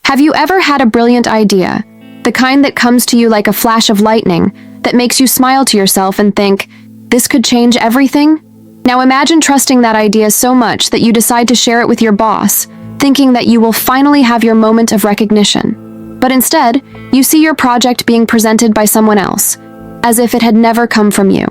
Have you ever had a brilliant idea? The kind that comes to you like a flash of lightning, that makes you smile to yourself and think, this could change everything? Now imagine trusting that idea so much that you decide to share it with your boss, thinking that you will finally have your moment of recognition. But instead, you see your project being presented by someone else, as if it had never come from you.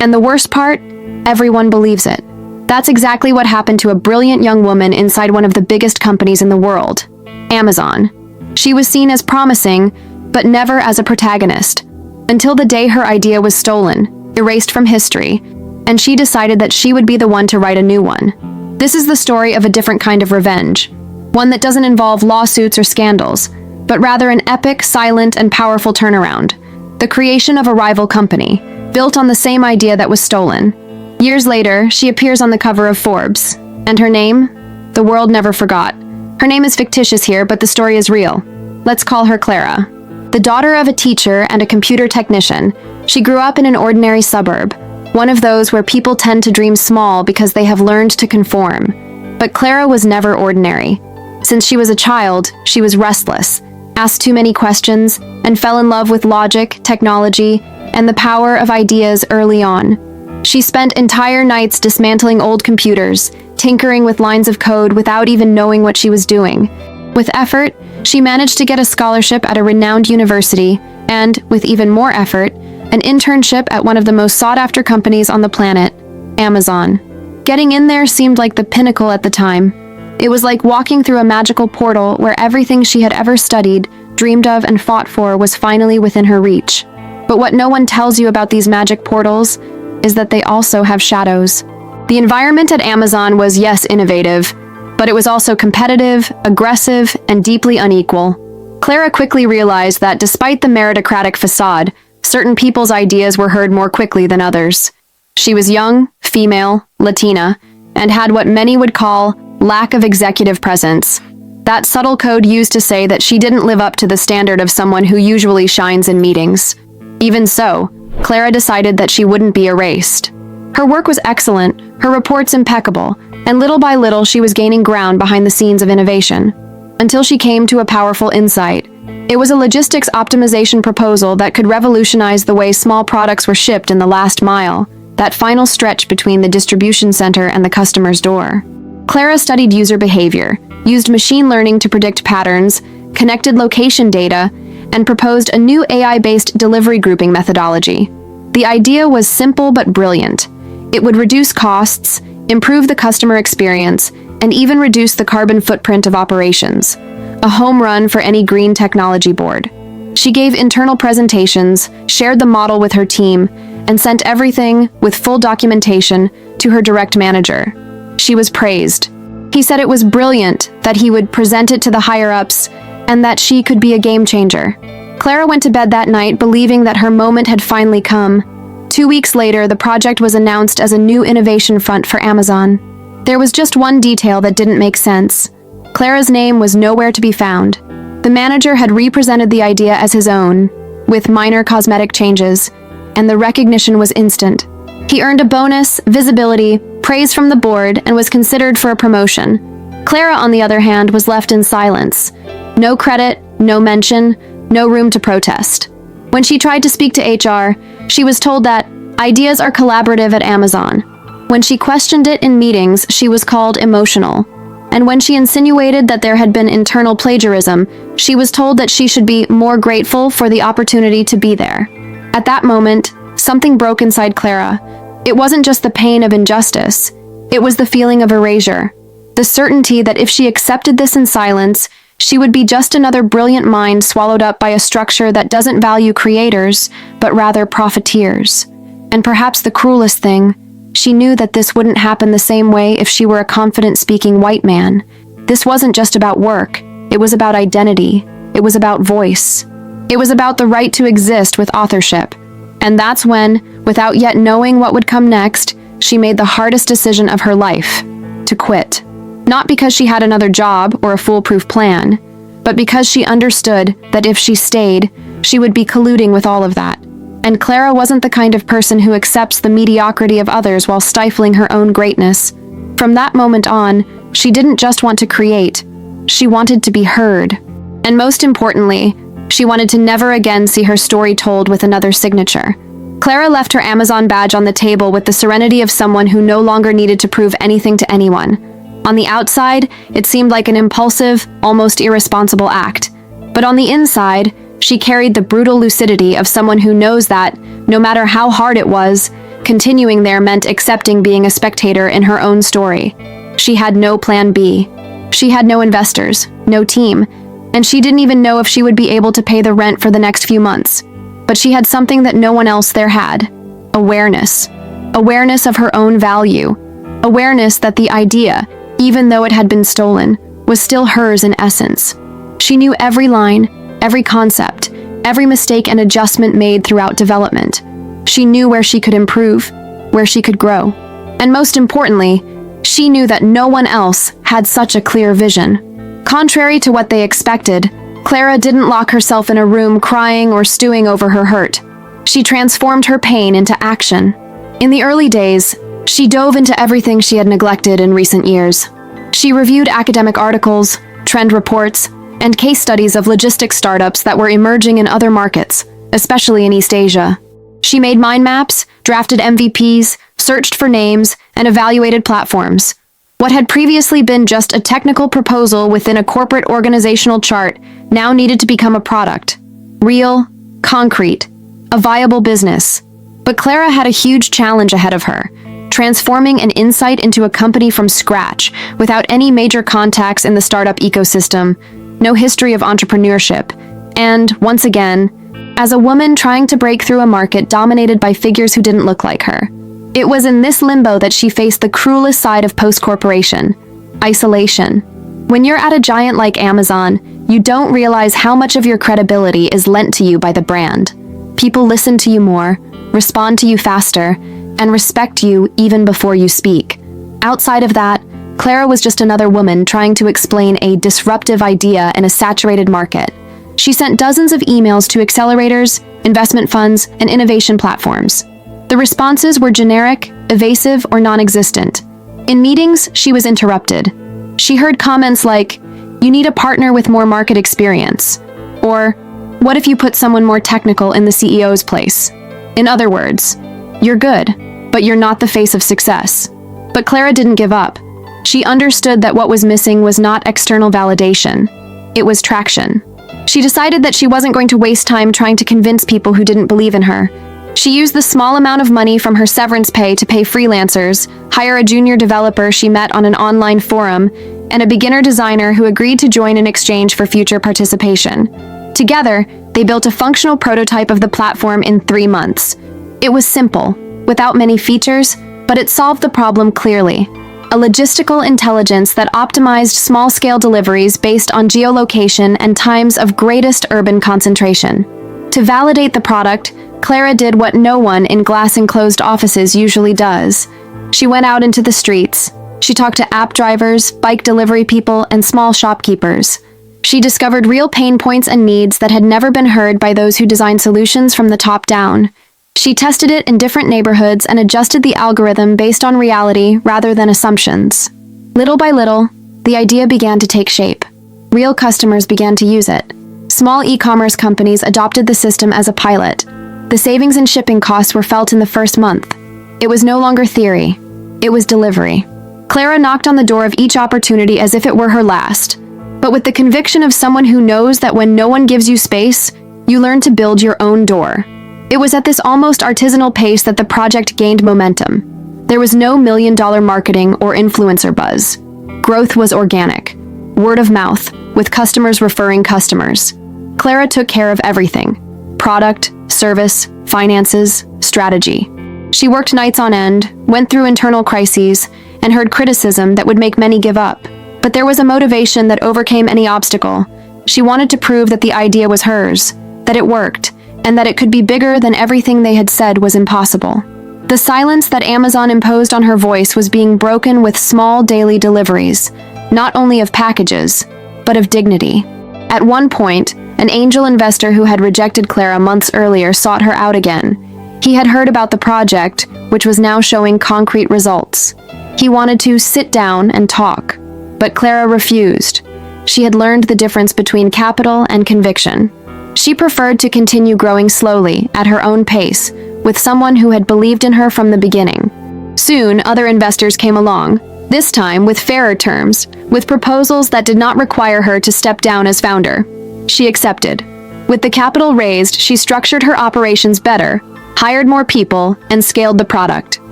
And the worst part? Everyone believes it. That's exactly what happened to a brilliant young woman inside one of the biggest companies in the world, Amazon. She was seen as promising, but never as a protagonist, until the day her idea was stolen, erased from history, and she decided that she would be the one to write a new one. This is the story of a different kind of revenge, one that doesn't involve lawsuits or scandals, but rather an epic, silent, and powerful turnaround. The creation of a rival company, built on the same idea that was stolen. Years later, she appears on the cover of Forbes. And her name? The world never forgot. Her name is fictitious here, but the story is real. Let's call her Clara. The daughter of a teacher and a computer technician, she grew up in an ordinary suburb, one of those where people tend to dream small because they have learned to conform. But Clara was never ordinary. Since she was a child, she was restless, asked too many questions, and fell in love with logic, technology, and the power of ideas early on. She spent entire nights dismantling old computers, tinkering with lines of code without even knowing what she was doing. With effort, she managed to get a scholarship at a renowned university, and, with even more effort, an internship at one of the most sought-after companies on the planet, Amazon. Getting in there seemed like the pinnacle at the time. It was like walking through a magical portal where everything she had ever studied, dreamed of, and fought for was finally within her reach. But what no one tells you about these magic portals is that they also have shadows. The environment at Amazon was, yes, innovative, but it was also competitive, aggressive, and deeply unequal. Clara quickly realized that despite the meritocratic facade, certain people's ideas were heard more quickly than others. She was young, female, Latina, and had what many would call lack of executive presence. That subtle code used to say that she didn't live up to the standard of someone who usually shines in meetings. Even so, Clara decided that she wouldn't be erased. Her work was excellent, her reports impeccable, and little by little she was gaining ground behind the scenes of innovation. Until she came to a powerful insight. It was a logistics optimization proposal that could revolutionize the way small products were shipped in the last mile, that final stretch between the distribution center and the customer's door. Clara studied user behavior, used machine learning to predict patterns, connected location data, and proposed a new AI-based delivery grouping methodology. The idea was simple but brilliant. It would reduce costs, improve the customer experience, and even reduce the carbon footprint of operations. A home run for any green technology board. She gave internal presentations, shared the model with her team, and sent everything, with full documentation, to her direct manager. She was praised. He said it was brilliant, that he would present it to the higher-ups, and that she could be a game changer. Clara went to bed that night believing that her moment had finally come. 2 weeks later, the project was announced as a new innovation front for Amazon. There was just one detail that didn't make sense. Clara's name was nowhere to be found. The manager had represented the idea as his own, with minor cosmetic changes, and the recognition was instant. He earned a bonus, visibility, praise from the board, and was considered for a promotion. Clara, on the other hand, was left in silence. No credit, no mention, no room to protest. When she tried to speak to HR, she was told that ideas are collaborative at Amazon. When she questioned it in meetings, she was called emotional. And when she insinuated that there had been internal plagiarism, she was told that she should be more grateful for the opportunity to be there. At that moment, something broke inside Clara. It wasn't just the pain of injustice. It was the feeling of erasure. The certainty that if she accepted this in silence, she would be just another brilliant mind swallowed up by a structure that doesn't value creators, but rather profiteers. And perhaps the cruelest thing, she knew that this wouldn't happen the same way if she were a confident-speaking white man. This wasn't just about work. It was about identity. It was about voice. It was about the right to exist with authorship. And that's when, without yet knowing what would come next, she made the hardest decision of her life: to quit. Not because she had another job or a foolproof plan, but because she understood that if she stayed, she would be colluding with all of that. And Clara wasn't the kind of person who accepts the mediocrity of others while stifling her own greatness. From that moment on, she didn't just want to create, she wanted to be heard. And most importantly, she wanted to never again see her story told with another signature. Clara left her Amazon badge on the table with the serenity of someone who no longer needed to prove anything to anyone. On the outside, it seemed like an impulsive, almost irresponsible act. But on the inside, she carried the brutal lucidity of someone who knows that, no matter how hard it was, continuing there meant accepting being a spectator in her own story. She had no plan B. She had no investors, no team, and she didn't even know if she would be able to pay the rent for the next few months. But she had something that no one else there had. Awareness. Awareness of her own value. Awareness that the idea, even though it had been stolen, was still hers in essence. She knew every line, every concept, every mistake and adjustment made throughout development. She knew where she could improve, where she could grow. And most importantly, she knew that no one else had such a clear vision. Contrary to what they expected, Clara didn't lock herself in a room crying or stewing over her hurt. She transformed her pain into action. In the early days, she dove into everything she had neglected in recent years. She reviewed academic articles, trend reports, and case studies of logistics startups that were emerging in other markets, especially in East Asia. She made mind maps, drafted MVPs, searched for names, and evaluated platforms. What had previously been just a technical proposal within a corporate organizational chart now needed to become a product. Real, concrete, a viable business. But Clara had a huge challenge ahead of her, transforming an insight into a company from scratch without any major contacts in the startup ecosystem, no history of entrepreneurship, and, once again, as a woman trying to break through a market dominated by figures who didn't look like her. It was in this limbo that she faced the cruelest side of post-corporation: isolation. When you're at a giant like Amazon, you don't realize how much of your credibility is lent to you by the brand. People listen to you more, respond to you faster, and respect you even before you speak. Outside of that, Clara was just another woman trying to explain a disruptive idea in a saturated market. She sent dozens of emails to accelerators, investment funds, and innovation platforms. The responses were generic, evasive, or non-existent. In meetings, she was interrupted. She heard comments like, "You need a partner with more market experience," or, "What if you put someone more technical in the CEO's place?" In other words, "You're good, but you're not the face of success." But Clara didn't give up. She understood that what was missing was not external validation. It was traction. She decided that she wasn't going to waste time trying to convince people who didn't believe in her. She used the small amount of money from her severance pay to pay freelancers, hire a junior developer she met on an online forum, and a beginner designer who agreed to join in exchange for future participation. Together, they built a functional prototype of the platform in 3 months. It was simple, without many features, but it solved the problem clearly. A logistical intelligence that optimized small-scale deliveries based on geolocation and times of greatest urban concentration. To validate the product, Clara did what no one in glass-enclosed offices usually does. She went out into the streets. She talked to app drivers, bike delivery people, and small shopkeepers. She discovered real pain points and needs that had never been heard by those who design solutions from the top down. She tested it in different neighborhoods and adjusted the algorithm based on reality rather than assumptions. Little by little, the idea began to take shape. Real customers began to use it. Small e-commerce companies adopted the system as a pilot. The savings in shipping costs were felt in the first month. It was no longer theory. It was delivery. Clara knocked on the door of each opportunity as if it were her last, but with the conviction of someone who knows that when no one gives you space, you learn to build your own door. It was at this almost artisanal pace that the project gained momentum. There was no million-dollar marketing or influencer buzz. Growth was organic. Word of mouth, with customers referring customers. Clara took care of everything: product, service, finances, strategy. She worked nights on end, went through internal crises, and heard criticism that would make many give up. But there was a motivation that overcame any obstacle. She wanted to prove that the idea was hers, that it worked, and that it could be bigger than everything they had said was impossible. The silence that Amazon imposed on her voice was being broken with small daily deliveries, not only of packages, but of dignity. At one point, an angel investor who had rejected Clara months earlier sought her out again. He had heard about the project, which was now showing concrete results. He wanted to sit down and talk, but Clara refused. She had learned the difference between capital and conviction. She preferred to continue growing slowly, at her own pace, with someone who had believed in her from the beginning. Soon, other investors came along, this time with fairer terms, with proposals that did not require her to step down as founder. She accepted. With the capital raised, she structured her operations better, hired more people, and scaled the product.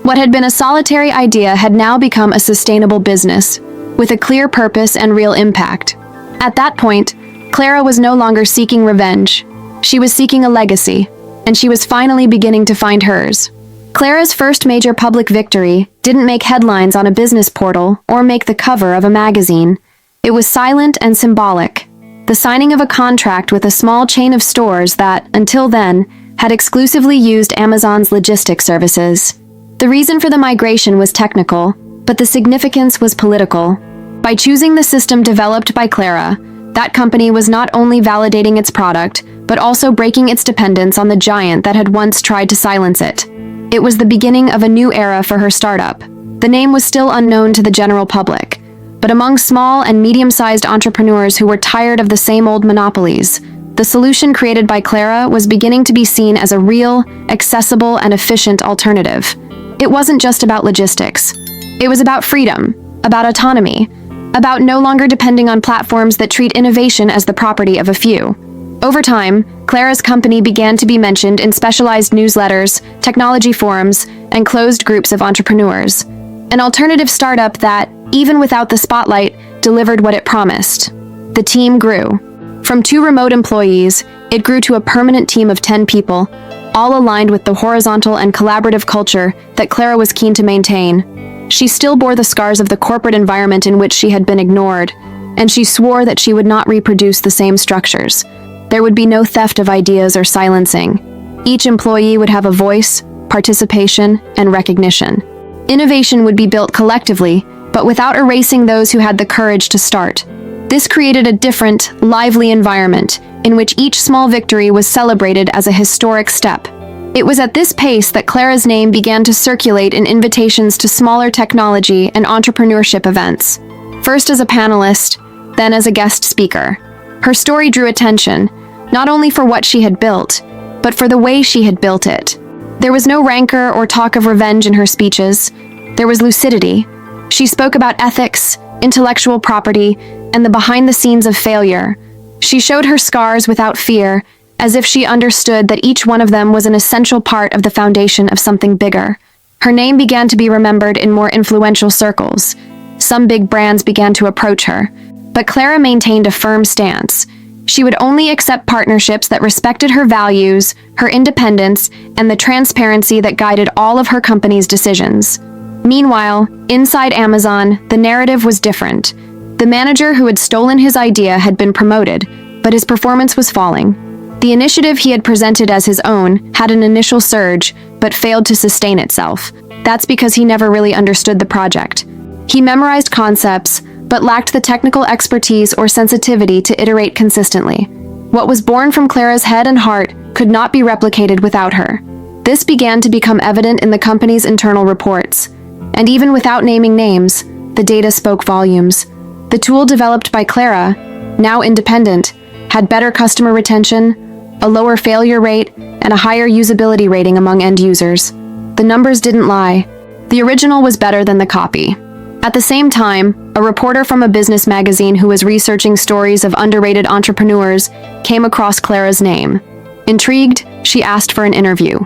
What had been a solitary idea had now become a sustainable business, with a clear purpose and real impact. At that point, Clara was no longer seeking revenge. She was seeking a legacy, and she was finally beginning to find hers. Clara's first major public victory didn't make headlines on a business portal or make the cover of a magazine. It was silent and symbolic. The signing of a contract with a small chain of stores that, until then, had exclusively used Amazon's logistics services. The reason for the migration was technical, but the significance was political. By choosing the system developed by Clara, that company was not only validating its product, but also breaking its dependence on the giant that had once tried to silence it. It was the beginning of a new era for her startup. The name was still unknown to the general public, but among small and medium-sized entrepreneurs who were tired of the same old monopolies, the solution created by Clara was beginning to be seen as a real, accessible, and efficient alternative. It wasn't just about logistics. It was about freedom, about autonomy, about no longer depending on platforms that treat innovation as the property of a few. Over time, Clara's company began to be mentioned in specialized newsletters, technology forums, and closed groups of entrepreneurs. An alternative startup that, even without the spotlight, delivered what it promised. The team grew. From 2 remote employees, it grew to a permanent team of 10 people, all aligned with the horizontal and collaborative culture that Clara was keen to maintain. She still bore the scars of the corporate environment in which she had been ignored, and she swore that she would not reproduce the same structures. There would be no theft of ideas or silencing. Each employee would have a voice, participation, and recognition. Innovation would be built collectively, but without erasing those who had the courage to start. This created a different, lively environment in which each small victory was celebrated as a historic step. It was at this pace that Clara's name began to circulate in invitations to smaller technology and entrepreneurship events. First as a panelist, then as a guest speaker. Her story drew attention, not only for what she had built, but for the way she had built it. There was no rancor or talk of revenge in her speeches. There was lucidity. She spoke about ethics, intellectual property, and the behind-the-scenes of failure. She showed her scars without fear, as if she understood that each one of them was an essential part of the foundation of something bigger. Her name began to be remembered in more influential circles. Some big brands began to approach her, but Clara maintained a firm stance. She would only accept partnerships that respected her values, her independence, and the transparency that guided all of her company's decisions. Meanwhile, inside Amazon, the narrative was different. The manager who had stolen his idea had been promoted, but his performance was falling. The initiative he had presented as his own had an initial surge, but failed to sustain itself. That's because he never really understood the project. He memorized concepts, but lacked the technical expertise or sensitivity to iterate consistently. What was born from Clara's head and heart could not be replicated without her. This began to become evident in the company's internal reports. And even without naming names, the data spoke volumes. The tool developed by Clara, now independent, had better customer retention, a lower failure rate, and a higher usability rating among end users. The numbers didn't lie. The original was better than the copy. At the same time, a reporter from a business magazine who was researching stories of underrated entrepreneurs came across Clara's name. Intrigued, she asked for an interview.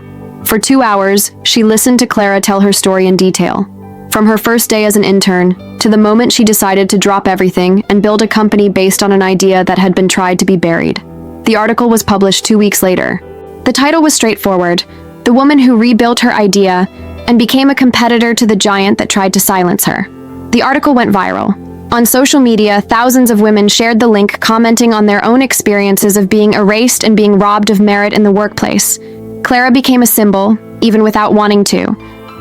For 2 hours, she listened to Clara tell her story in detail. From her first day as an intern, to the moment she decided to drop everything and build a company based on an idea that had been tried to be buried. The article was published 2 weeks later. The title was straightforward: The Woman Who Rebuilt Her Idea and Became a Competitor to the Giant That Tried to Silence Her. The article went viral. On social media, thousands of women shared the link, commenting on their own experiences of being erased and being robbed of merit in the workplace. Clara became a symbol, even without wanting to.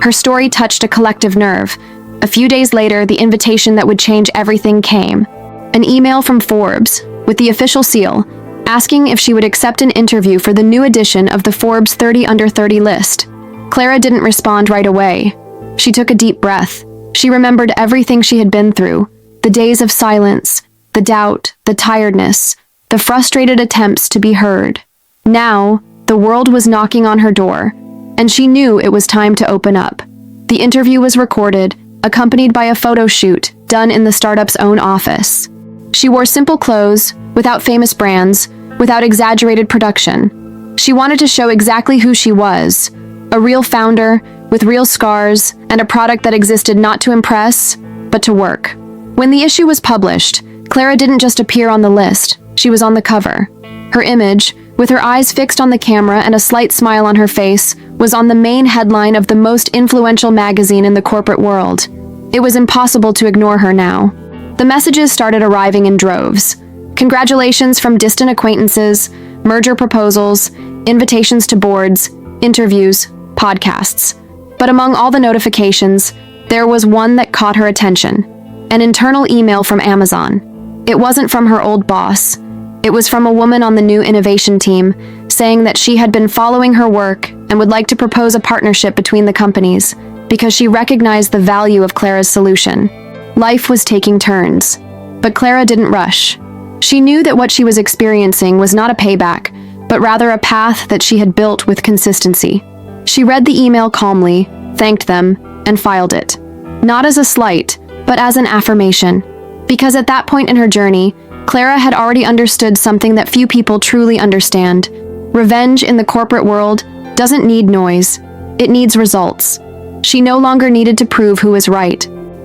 Her story touched a collective nerve. A few days later, the invitation that would change everything came. An email from Forbes, with the official seal, asking if she would accept an interview for the new edition of the Forbes 30 Under 30 list. Clara didn't respond right away. She took a deep breath. She remembered everything she had been through, the days of silence, the the doubt, the tiredness, the frustrated attempts to be heard. Now, the world was knocking on her door, and she knew it was time to open up. The interview was recorded, accompanied by a photo shoot done in the startup's own office. She wore simple clothes, without famous brands, without exaggerated production. She wanted to show exactly who she was, a real founder with real scars and a product that existed not to impress, but to work. When the issue was published, Clara didn't just appear on the list, she was on the cover. Her image, with her eyes fixed on the camera and a slight smile on her face, was on the main headline of the most influential magazine in the corporate world. It was impossible to ignore her now. The messages started arriving in droves. Congratulations from distant acquaintances, merger proposals, invitations to boards, interviews, podcasts. But among all the notifications, there was one that caught her attention. An internal email from Amazon. It wasn't from her old boss. It was from a woman on the new innovation team, saying that she had been following her work and would like to propose a partnership between the companies because she recognized the value of Clara's solution. Life was taking turns, but Clara didn't rush. She knew that what she was experiencing was not a payback, but rather a path that she had built with consistency. She read the email calmly, thanked them, and filed it. Not as a slight, but as an affirmation. Because at that point in her journey, Clara had already understood something that few people truly understand. Revenge in the corporate world doesn't need noise. It needs results. She no longer needed to prove who was right.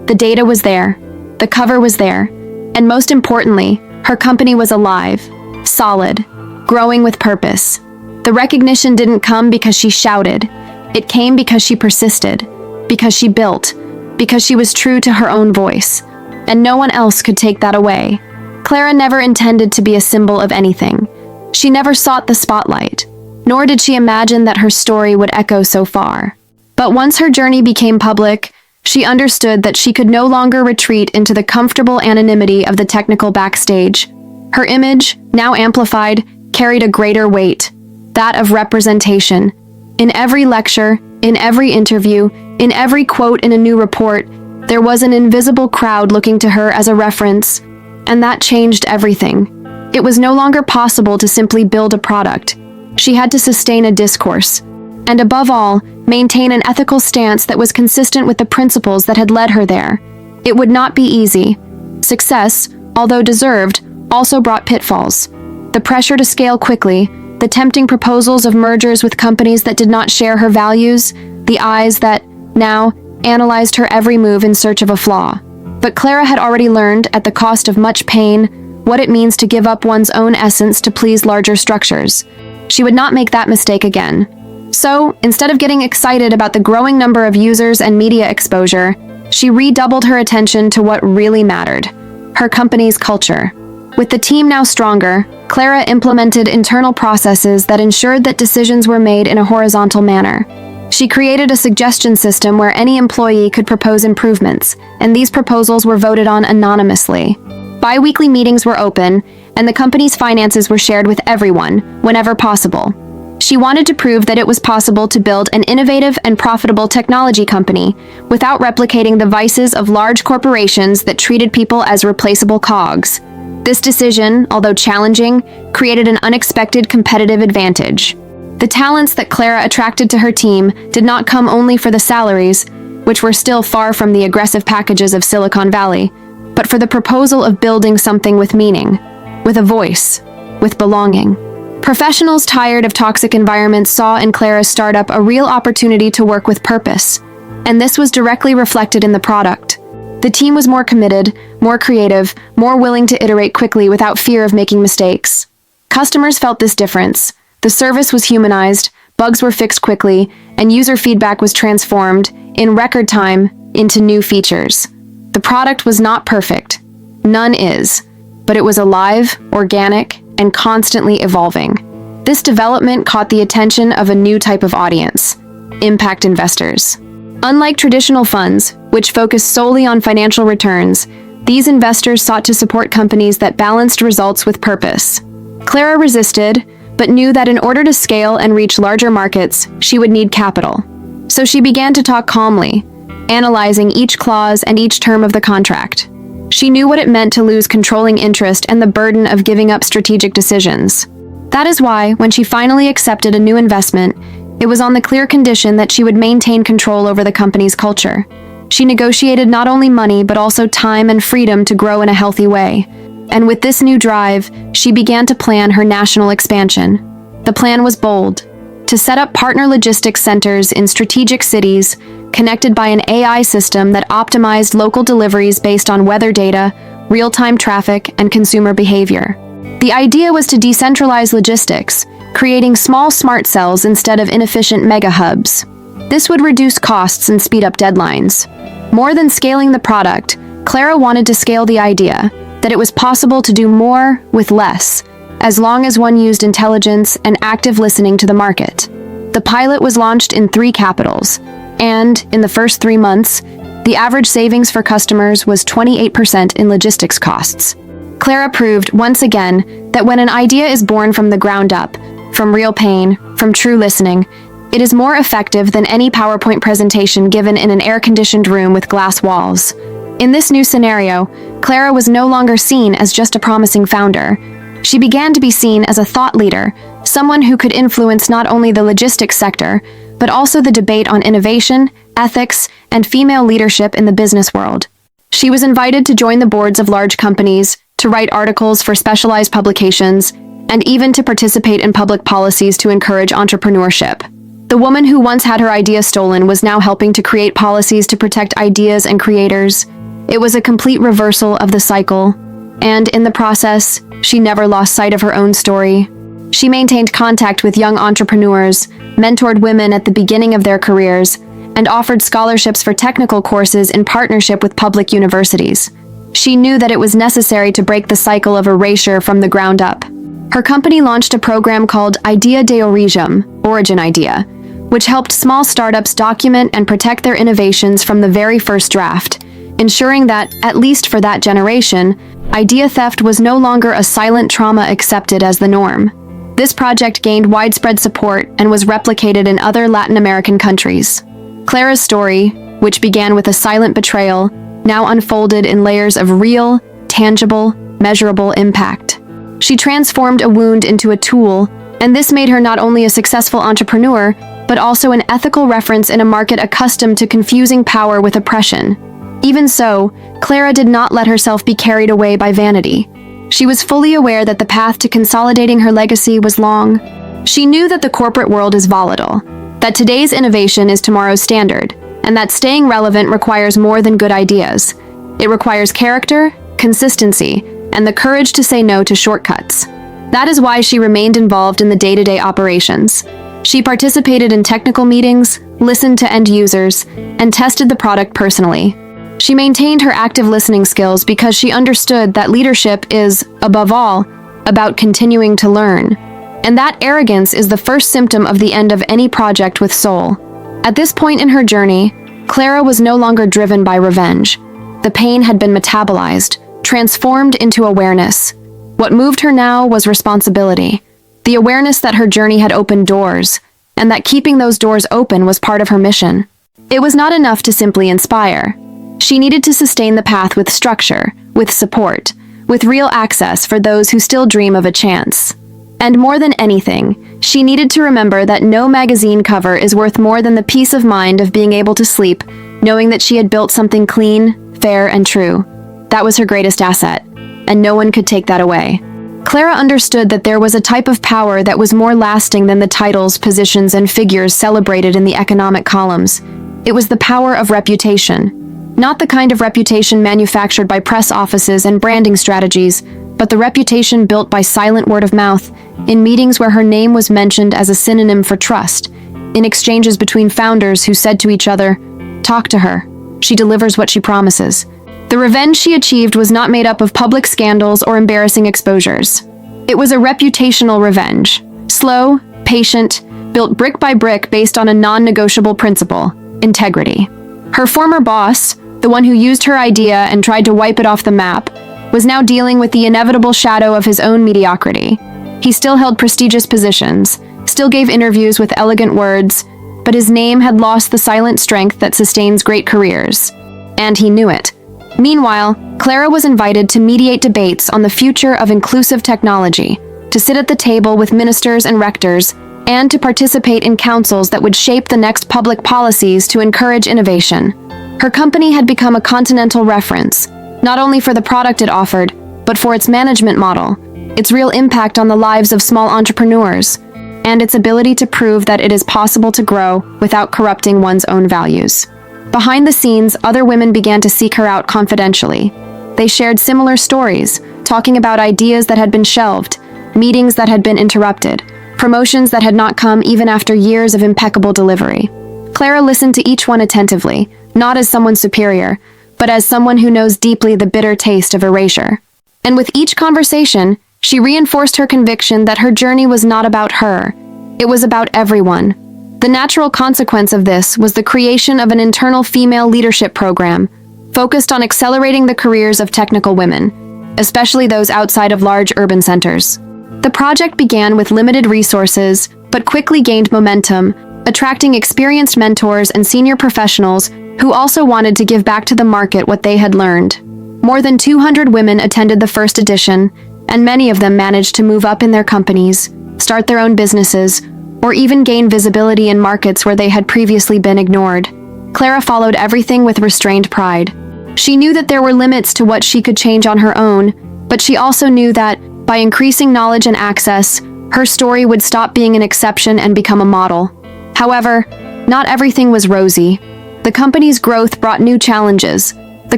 The data was there. The cover was there. And most importantly, her company was alive, solid, growing with purpose. The recognition didn't come because she shouted. It came because she persisted, because she built, because she was true to her own voice. And no one else could take that away. Clara never intended to be a symbol of anything. She never sought the spotlight, nor did she imagine that her story would echo so far. But once her journey became public, she understood that she could no longer retreat into the comfortable anonymity of the technical backstage. Her image, now amplified, carried a greater weight, that of representation. In every lecture, in every interview, in every quote in a new report, there was an invisible crowd looking to her as a reference, and that changed everything. It was no longer possible to simply build a product. She had to sustain a discourse, and above all, maintain an ethical stance that was consistent with the principles that had led her there. It would not be easy. Success, although deserved, also brought pitfalls. The pressure to scale quickly, the tempting proposals of mergers with companies that did not share her values, the eyes that, now, analyzed her every move in search of a flaw. But Clara had already learned, at the cost of much pain, what it means to give up one's own essence to please larger structures. She would not make that mistake again. So, instead of getting excited about the growing number of users and media exposure, she redoubled her attention to what really mattered: her company's culture. With the team now stronger, Clara implemented internal processes that ensured that decisions were made in a horizontal manner. She created a suggestion system where any employee could propose improvements, and these proposals were voted on anonymously. Bi-weekly meetings were open, and the company's finances were shared with everyone, whenever possible. She wanted to prove that it was possible to build an innovative and profitable technology company without replicating the vices of large corporations that treated people as replaceable cogs. This decision, although challenging, created an unexpected competitive advantage. The talents that Clara attracted to her team did not come only for the salaries, which were still far from the aggressive packages of Silicon Valley, but for the proposal of building something with meaning, with a voice, with belonging. Professionals tired of toxic environments saw in Clara's startup a real opportunity to work with purpose, and this was directly reflected in the product. The team was more committed, more creative, more willing to iterate quickly without fear of making mistakes. Customers felt this difference. The service was humanized, bugs were fixed quickly, and user feedback was transformed, in record time, into new features. The product was not perfect. None is. But it was alive, organic, and constantly evolving. This development caught the attention of a new type of audience: impact investors. Unlike traditional funds, which focus solely on financial returns, these investors sought to support companies that balanced results with purpose. Clara resisted, but knew that in order to scale and reach larger markets, she would need capital. So she began to talk calmly, analyzing each clause and each term of the contract. She knew what it meant to lose controlling interest and the burden of giving up strategic decisions. That is why, when she finally accepted a new investment, it was on the clear condition that she would maintain control over the company's culture. She negotiated not only money but also time and freedom to grow in a healthy way. And with this new drive, she began to plan her national expansion. The plan was bold: to set up partner logistics centers in strategic cities, connected by an AI system that optimized local deliveries based on weather data, real-time traffic, and consumer behavior. The idea was to decentralize logistics, creating small smart cells instead of inefficient mega hubs. This would reduce costs and speed up deadlines. More than scaling the product, Clara wanted to scale the idea that it was possible to do more with less, as long as one used intelligence and active listening to the market. The pilot was launched in 3 capitals, and, in the first 3 months, the average savings for customers was 28% in logistics costs. Clara proved, once again, that when an idea is born from the ground up, from real pain, from true listening, it is more effective than any PowerPoint presentation given in an air-conditioned room with glass walls. In this new scenario, Clara was no longer seen as just a promising founder. She began to be seen as a thought leader, someone who could influence not only the logistics sector, but also the debate on innovation, ethics, and female leadership in the business world. She was invited to join the boards of large companies, to write articles for specialized publications, and even to participate in public policies to encourage entrepreneurship. The woman who once had her idea stolen was now helping to create policies to protect ideas and creators. It was a complete reversal of the cycle, and in the process, she never lost sight of her own story. She maintained contact with young entrepreneurs, mentored women at the beginning of their careers, and offered scholarships for technical courses in partnership with public universities. She knew that it was necessary to break the cycle of erasure from the ground up. Her company launched a program called Idea de Origem, Origin Idea, which helped small startups document and protect their innovations from the very first draft, ensuring that, at least for that generation, idea theft was no longer a silent trauma accepted as the norm. This project gained widespread support and was replicated in other Latin American countries. Clara's story, which began with a silent betrayal, now unfolded in layers of real, tangible, measurable impact. She transformed a wound into a tool, and this made her not only a successful entrepreneur, but also an ethical reference in a market accustomed to confusing power with oppression. Even so, Clara did not let herself be carried away by vanity. She was fully aware that the path to consolidating her legacy was long. She knew that the corporate world is volatile, that today's innovation is tomorrow's standard, and that staying relevant requires more than good ideas. It requires character, consistency, and the courage to say no to shortcuts. That is why she remained involved in the day-to-day operations. She participated in technical meetings, listened to end users, and tested the product personally. She maintained her active listening skills because she understood that leadership is, above all, about continuing to learn. And that arrogance is the first symptom of the end of any project with soul. At this point in her journey, Clara was no longer driven by revenge. The pain had been metabolized, transformed into awareness. What moved her now was responsibility, the awareness that her journey had opened doors, and that keeping those doors open was part of her mission. It was not enough to simply inspire. She needed to sustain the path with structure, with support, with real access for those who still dream of a chance. And more than anything, she needed to remember that no magazine cover is worth more than the peace of mind of being able to sleep, knowing that she had built something clean, fair, and true. That was her greatest asset, and no one could take that away. Clara understood that there was a type of power that was more lasting than the titles, positions, and figures celebrated in the economic columns. It was the power of reputation. Not the kind of reputation manufactured by press offices and branding strategies, but the reputation built by silent word of mouth, in meetings where her name was mentioned as a synonym for trust, in exchanges between founders who said to each other, "Talk to her. She delivers what she promises." The revenge she achieved was not made up of public scandals or embarrassing exposures. It was a reputational revenge, slow, patient, built brick by brick based on a non-negotiable principle: integrity. Her former boss, the one who used her idea and tried to wipe it off the map, was now dealing with the inevitable shadow of his own mediocrity. He still held prestigious positions, still gave interviews with elegant words, but his name had lost the silent strength that sustains great careers. And he knew it. Meanwhile, Clara was invited to mediate debates on the future of inclusive technology, to sit at the table with ministers and rectors, and to participate in councils that would shape the next public policies to encourage innovation. Her company had become a continental reference, not only for the product it offered, but for its management model, its real impact on the lives of small entrepreneurs, and its ability to prove that it is possible to grow without corrupting one's own values. Behind the scenes, other women began to seek her out confidentially. They shared similar stories, talking about ideas that had been shelved, meetings that had been interrupted, promotions that had not come even after years of impeccable delivery. Clara listened to each one attentively, not as someone superior, but as someone who knows deeply the bitter taste of erasure. And with each conversation, she reinforced her conviction that her journey was not about her. It was about everyone. The natural consequence of this was the creation of an internal female leadership program, focused on accelerating the careers of technical women, especially those outside of large urban centers. The project began with limited resources, but quickly gained momentum, attracting experienced mentors and senior professionals who also wanted to give back to the market what they had learned. More than 200 women attended the first edition, and many of them managed to move up in their companies, start their own businesses, or even gain visibility in markets where they had previously been ignored. Clara followed everything with restrained pride. She knew that there were limits to what she could change on her own, but she also knew that, by increasing knowledge and access, her story would stop being an exception and become a model. However, not everything was rosy. The company's growth brought new challenges. The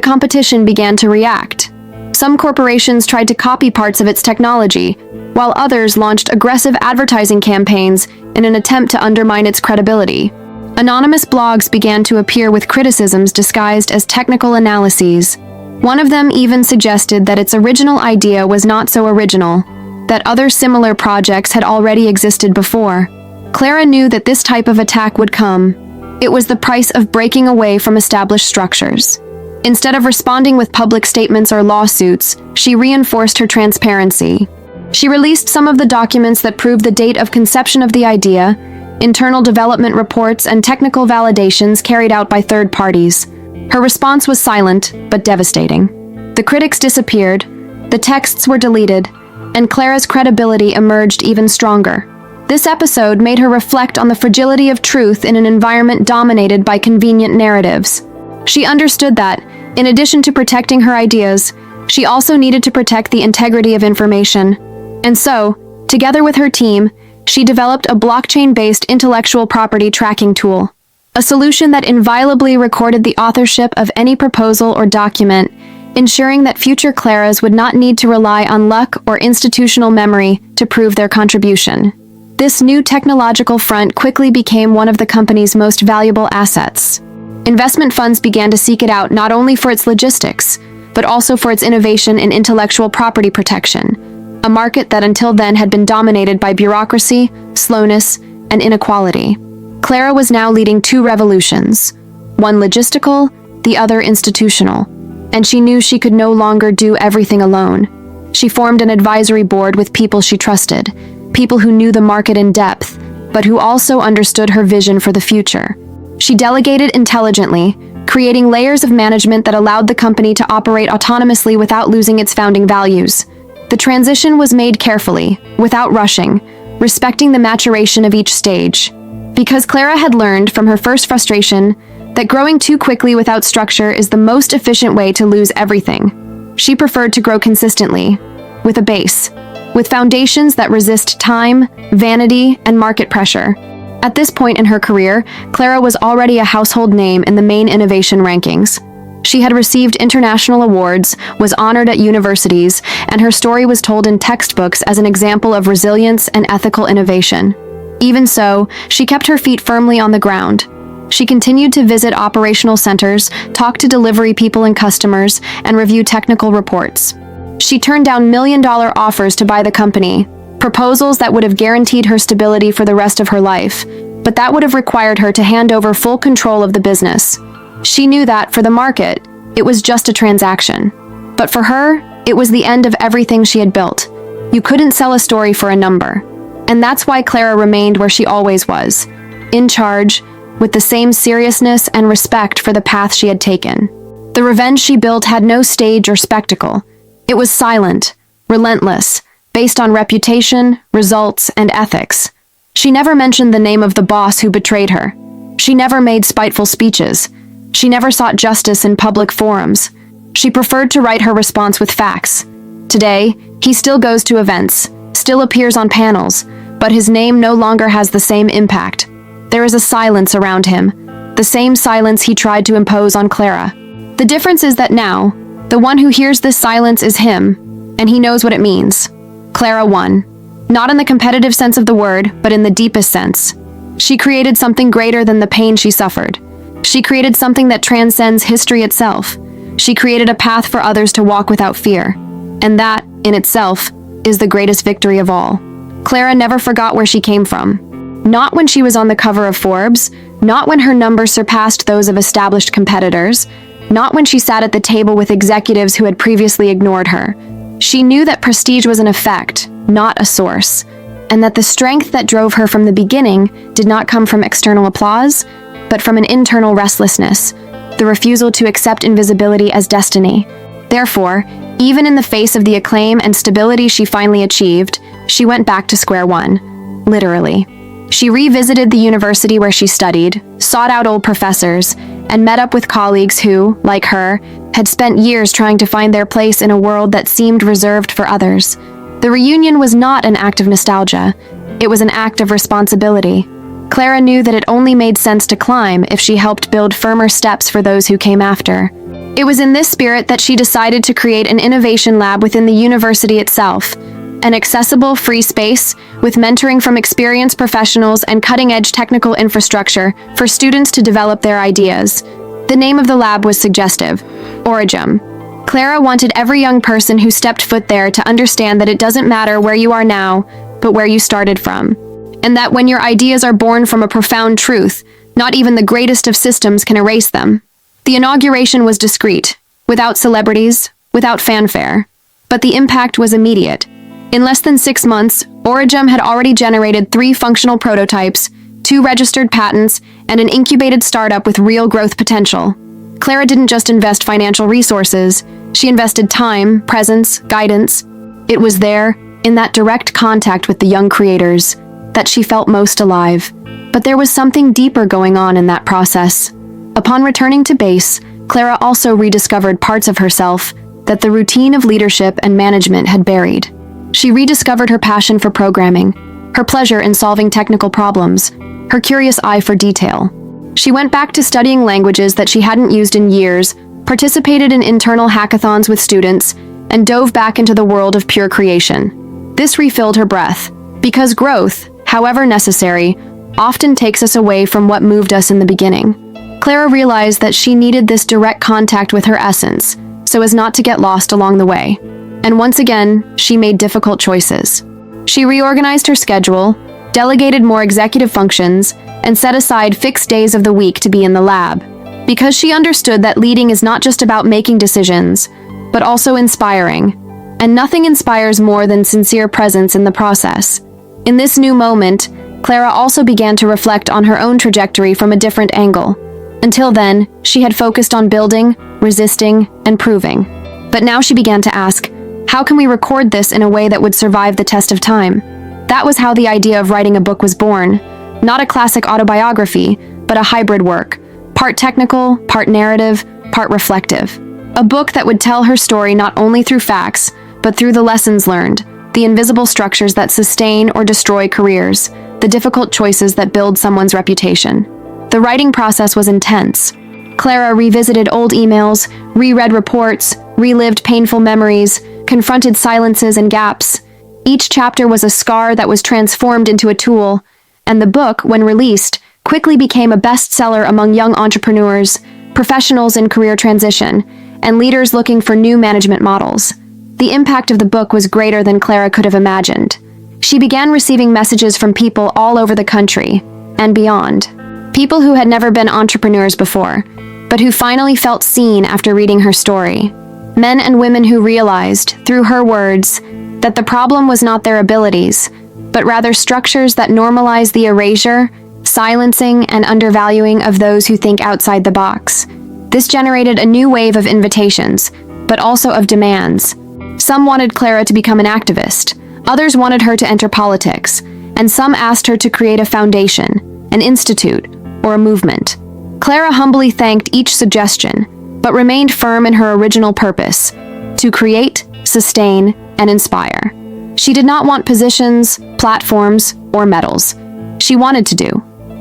competition began to react. Some corporations tried to copy parts of its technology, while others launched aggressive advertising campaigns in an attempt to undermine its credibility. Anonymous blogs began to appear with criticisms disguised as technical analyses. One of them even suggested that its original idea was not so original, that other similar projects had already existed before. Clara knew that this type of attack would come. It was the price of breaking away from established structures. Instead of responding with public statements or lawsuits, she reinforced her transparency. She released some of the documents that proved the date of conception of the idea, internal development reports, and technical validations carried out by third parties. Her response was silent, but devastating. The critics disappeared, the texts were deleted, and Clara's credibility emerged even stronger. This episode made her reflect on the fragility of truth in an environment dominated by convenient narratives. She understood that, in addition to protecting her ideas, she also needed to protect the integrity of information. And so, together with her team, she developed a blockchain-based intellectual property tracking tool, a solution that inviolably recorded the authorship of any proposal or document, ensuring that future Claras would not need to rely on luck or institutional memory to prove their contribution. This new technological front quickly became one of the company's most valuable assets. Investment funds began to seek it out not only for its logistics, but also for its innovation in intellectual property protection, a market that until then had been dominated by bureaucracy, slowness, and inequality. Clara was now leading two revolutions, one logistical, the other institutional, and she knew she could no longer do everything alone. She formed an advisory board with people she trusted, people who knew the market in depth, but who also understood her vision for the future. She delegated intelligently, creating layers of management that allowed the company to operate autonomously without losing its founding values. The transition was made carefully, without rushing, respecting the maturation of each stage. Because Clara had learned from her first frustration that growing too quickly without structure is the most efficient way to lose everything, she preferred to grow consistently, with a base, with foundations that resist time, vanity, and market pressure. At this point in her career, Clara was already a household name in the main innovation rankings. She had received international awards, was honored at universities, and her story was told in textbooks as an example of resilience and ethical innovation. Even so, she kept her feet firmly on the ground. She continued to visit operational centers, talk to delivery people and customers, and review technical reports. She turned down million-dollar offers to buy the company, proposals that would have guaranteed her stability for the rest of her life, but that would have required her to hand over full control of the business. She knew that, for the market, it was just a transaction. But for her, it was the end of everything she had built. You couldn't sell a story for a number. And that's why Clara remained where she always was, in charge, with the same seriousness and respect for the path she had taken. The revenge she built had no stage or spectacle. It was silent, relentless, based on reputation, results, and ethics. She never mentioned the name of the boss who betrayed her. She never made spiteful speeches. She never sought justice in public forums. She preferred to write her response with facts. Today, he still goes to events, still appears on panels, but his name no longer has the same impact. There is a silence around him, the same silence he tried to impose on Clara. The difference is that now, the one who hears this silence is him, and he knows what it means. Clara won. Not in the competitive sense of the word, but in the deepest sense. She created something greater than the pain she suffered. She created something that transcends history itself. She created a path for others to walk without fear. And that, in itself, is the greatest victory of all. Clara never forgot where she came from. Not when she was on the cover of Forbes, not when her numbers surpassed those of established competitors, not when she sat at the table with executives who had previously ignored her. She knew that prestige was an effect, not a source, and that the strength that drove her from the beginning did not come from external applause, but from an internal restlessness, the refusal to accept invisibility as destiny. Therefore, even in the face of the acclaim and stability she finally achieved, she went back to square one, literally. She revisited the university where she studied, sought out old professors, and met up with colleagues who, like her, had spent years trying to find their place in a world that seemed reserved for others. The reunion was not an act of nostalgia, it was an act of responsibility. Clara knew that it only made sense to climb if she helped build firmer steps for those who came after. It was in this spirit that she decided to create an innovation lab within the university itself, an accessible, free space with mentoring from experienced professionals and cutting-edge technical infrastructure for students to develop their ideas. The name of the lab was suggestive, Origem. Clara wanted every young person who stepped foot there to understand that it doesn't matter where you are now, but where you started from. And that when your ideas are born from a profound truth, not even the greatest of systems can erase them. The inauguration was discreet, without celebrities, without fanfare. But the impact was immediate. In less than 6 months, Origem had already generated 3 functional prototypes, 2 registered patents, and an incubated startup with real growth potential. Clara didn't just invest financial resources, she invested time, presence, guidance. It was there, in that direct contact with the young creators, that she felt most alive. But there was something deeper going on in that process. Upon returning to base, Clara also rediscovered parts of herself that the routine of leadership and management had buried. She rediscovered her passion for programming, her pleasure in solving technical problems, her curious eye for detail. She went back to studying languages that she hadn't used in years, participated in internal hackathons with students, and dove back into the world of pure creation. This refilled her breath, because growth, however necessary, often takes us away from what moved us in the beginning. Clara realized that she needed this direct contact with her essence, so as not to get lost along the way. And once again, she made difficult choices. She reorganized her schedule, delegated more executive functions, and set aside fixed days of the week to be in the lab, because she understood that leading is not just about making decisions, but also inspiring. And nothing inspires more than sincere presence in the process. In this new moment, Clara also began to reflect on her own trajectory from a different angle. Until then, she had focused on building, resisting, and proving. But now she began to ask, how can we record this in a way that would survive the test of time? That was how the idea of writing a book was born. Not a classic autobiography, but a hybrid work. Part technical, part narrative, part reflective. A book that would tell her story not only through facts, but through the lessons learned, the invisible structures that sustain or destroy careers, the difficult choices that build someone's reputation. The writing process was intense. Clara revisited old emails, reread reports, relived painful memories, confronted silences and gaps. Each chapter was a scar that was transformed into a tool, and the book, when released, quickly became a bestseller among young entrepreneurs, professionals in career transition, and leaders looking for new management models. The impact of the book was greater than Clara could have imagined. She began receiving messages from people all over the country, and beyond. People who had never been entrepreneurs before, but who finally felt seen after reading her story. Men and women who realized, through her words, that the problem was not their abilities, but rather structures that normalize the erasure, silencing, and undervaluing of those who think outside the box. This generated a new wave of invitations, but also of demands. Some wanted Clara to become an activist, others wanted her to enter politics, and some asked her to create a foundation, an institute, or a movement. Clara humbly thanked each suggestion, but remained firm in her original purpose: to create, sustain, and inspire. She did not want positions, platforms, or medals. She wanted to do,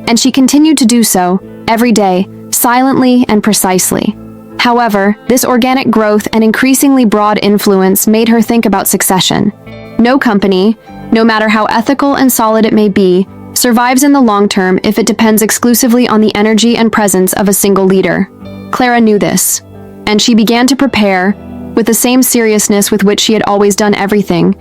and she continued to do so, every day, silently and precisely. However, this organic growth and increasingly broad influence made her think about succession. No company, no matter how ethical and solid it may be, survives in the long term if it depends exclusively on the energy and presence of a single leader. Clara knew this, and she began to prepare, with the same seriousness with which she had always done everything,